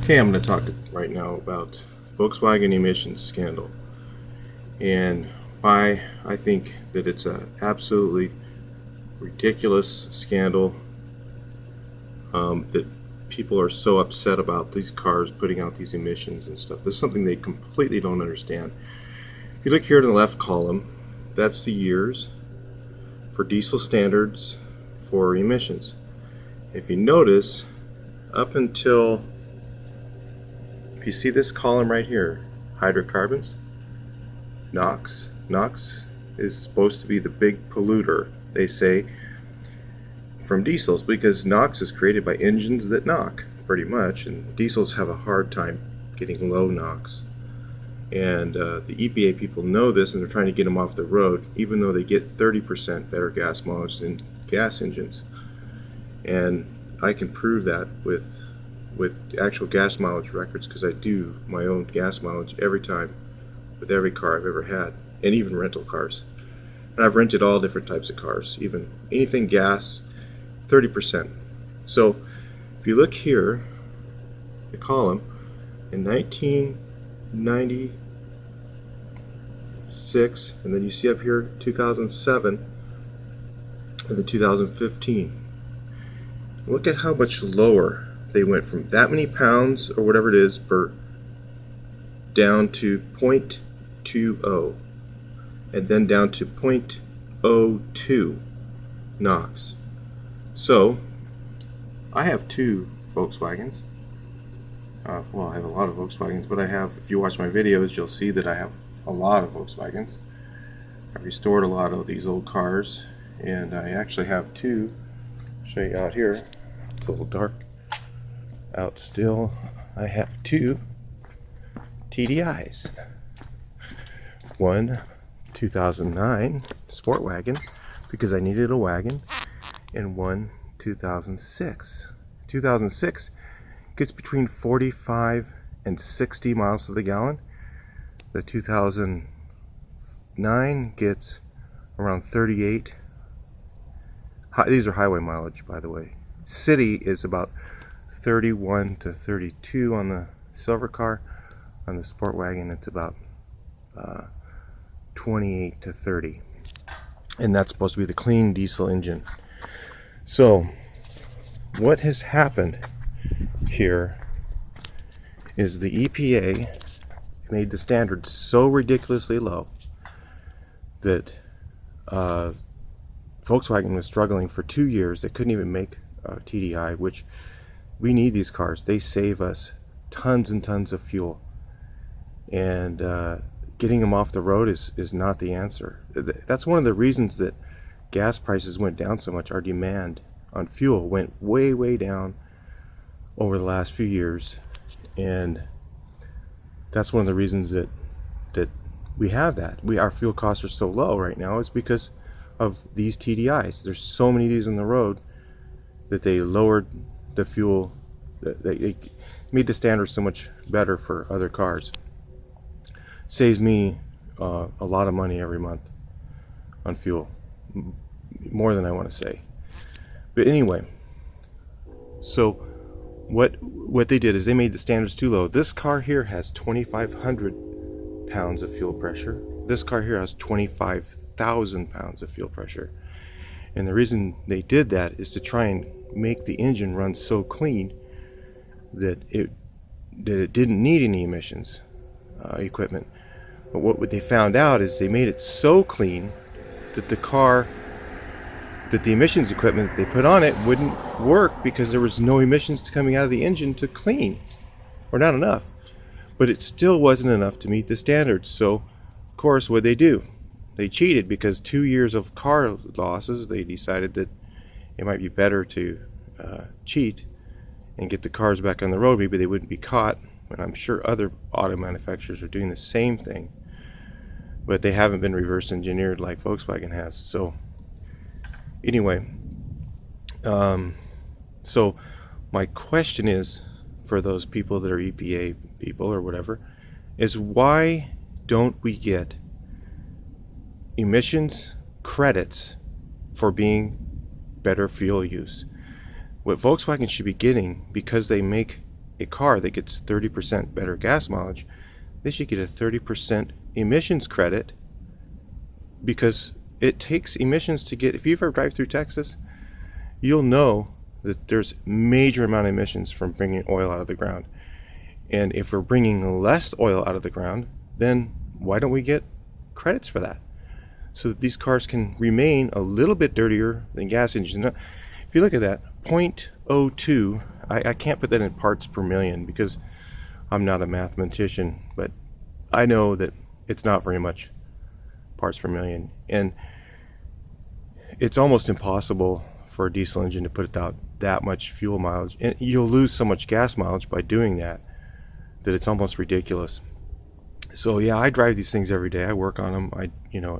Okay, I'm going to talk right now about Volkswagen emissions scandal and why I think that it's an absolutely ridiculous scandal that people are so upset about these cars putting out these emissions and stuff. This is something they completely don't understand. If you look here in the left column, that's the years for diesel standards for emissions. If you notice, up until, if you see this column right here, hydrocarbons, NOx. NOx is supposed to be the big polluter, they say, from diesels, because NOx is created by engines that knock, pretty much, and diesels have a hard time getting low NOx. And the EPA people know this, and they're trying to get them off the road, even though they get 30% better gas mileage than gas engines. And I can prove that with actual gas mileage records, because I do my own gas mileage every time with every car I've ever had, and even rental cars. And I've rented all different types of cars, even anything gas, 30%. So if you look here, the column, in 1996, and then you see up here 2007, and then 2015. Look at how much lower they went from that many pounds, or whatever it is, per down to 0.20, and then down to 0.02 NOx. So I have two Volkswagens. Well, I have a lot of Volkswagens, but I have, if you watch my videos, you'll see that I have a lot of Volkswagens. I've restored a lot of these old cars, and I actually have two. I'll show you out here. It's a little dark out still. I have two TDIs. One 2009 sport wagon, because I needed a wagon, and one 2006. 2006 gets between 45 and 60 miles to the gallon. The 2009 gets around 38. These are highway mileage, by the way. City is about 31 to 32 on the silver car. On the sport wagon, it's about 28 to 30. And that's supposed to be the clean diesel engine. So what has happened here is the EPA made the standards so ridiculously low that Volkswagen was struggling for 2 years. They couldn't even make TDI, which we need these cars. They save us tons and tons of fuel. And getting them off the road is not the answer. That's one of the reasons that gas prices went down so much. Our demand on fuel went way, way down over the last few years. And that's one of the reasons that we have that. Our fuel costs are so low right now. It's because of these TDIs. There's so many of these on the road that they lowered the fuel. They made the standards so much better for other cars. Saves me a lot of money every month on fuel, more than I want to say. But anyway, so what they did is they made the standards too low. This car here has 2,500 pounds of fuel pressure. This car here has 25,000 pounds of fuel pressure. And the reason they did that is to try and make the engine run so clean that it didn't need any emissions equipment. But what they found out is they made it so clean that the emissions equipment they put on it wouldn't work, because there was no emissions coming out of the engine to clean, or not enough. But it still wasn't enough to meet the standards. So of course, what they do, they cheated, because 2 years of car losses, they decided that it might be better to cheat and get the cars back on the road. Maybe they wouldn't be caught. And I'm sure other auto manufacturers are doing the same thing, but they haven't been reverse engineered like Volkswagen has. So anyway, so my question is, for those people that are EPA people or whatever, is why don't we get emissions credits for being better fuel use? What Volkswagen should be getting, because they make a car that gets 30% better gas mileage, they should get a 30% emissions credit, because it takes emissions to get, if you ever drive through Texas, you'll know that there's major amount of emissions from bringing oil out of the ground. And if we're bringing less oil out of the ground, then why don't we get credits for that? So that these cars can remain a little bit dirtier than gas engines. Now, if you look at that, 0.02, I can't put that in parts per million because I'm not a mathematician, but I know that it's not very much parts per million. And it's almost impossible for a diesel engine to put out that much fuel mileage. And you'll lose so much gas mileage by doing that it's almost ridiculous. So yeah, I drive these things every day. I work on them.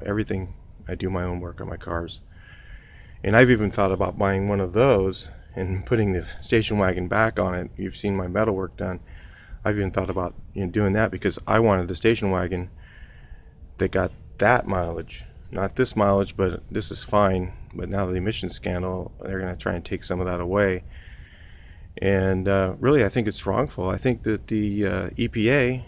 Everything. I do my own work on my cars. And I've even thought about buying one of those and putting the station wagon back on it. You've seen my metal work done. I've even thought about doing that because I wanted a station wagon that got that mileage. Not this mileage, but this is fine. But now the emissions scandal, they're going to try and take some of that away. And really, I think it's wrongful. I think that the EPA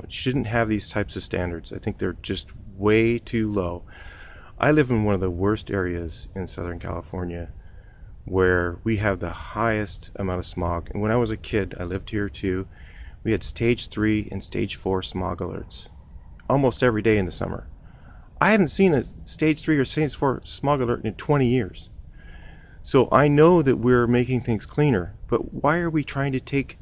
shouldn't have these types of standards. I think they're just way too low. I live in one of the worst areas in Southern California where we have the highest amount of smog. And when I was a kid, I lived here too. We had stage 3 and stage 4 smog alerts almost every day in the summer. I haven't seen a stage 3 or stage 4 smog alert in 20 years. So I know that we're making things cleaner, but why are we trying to take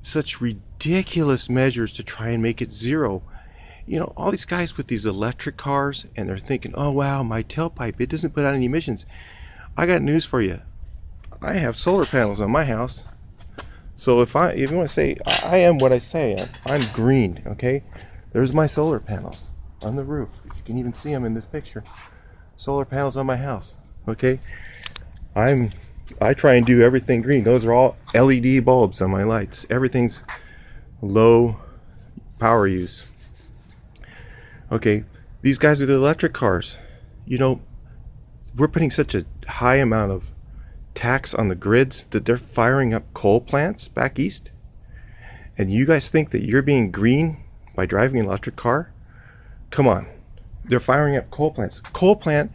such ridiculous measures to try and make it zero? All these guys with these electric cars, and they're thinking, oh wow, my tailpipe, it doesn't put out any emissions. I got news for you. I have solar panels on my house. So if you want to say, I am what I say, I'm green, okay? There's my solar panels on the roof. You can even see them in this picture. Solar panels on my house, okay? I try and do everything green. Those are all LED bulbs on my lights. Everything's low power use. Okay, these guys with the electric cars, we're putting such a high amount of tax on the grids that they're firing up coal plants back east. And you guys think that you're being green by driving an electric car? Come on. They're firing up coal plants. Coal plant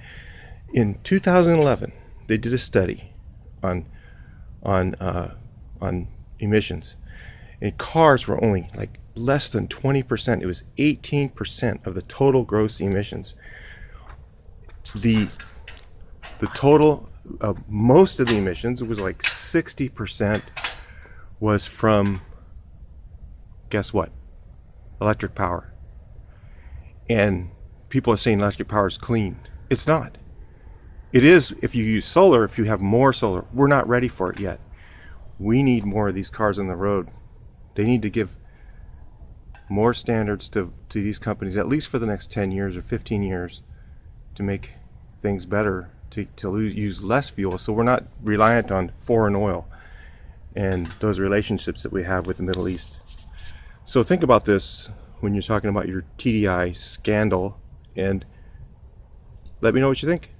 in 2011, they did a study on emissions, and cars were only like less than 20%. It was 18% of the total gross emissions. The total most of the emissions, it was like 60%, was from, guess what? Electric power. And people are saying electric power is clean. It's not. It is if you use solar, if you have more solar. We're not ready for it yet. We need more of these cars on the road. They need to give more standards to these companies, at least for the next 10 years or 15 years, to make things better, to use less fuel, so we're not reliant on foreign oil and those relationships that we have with the Middle East. So think about this when you're talking about your TDI scandal, and let me know what you think.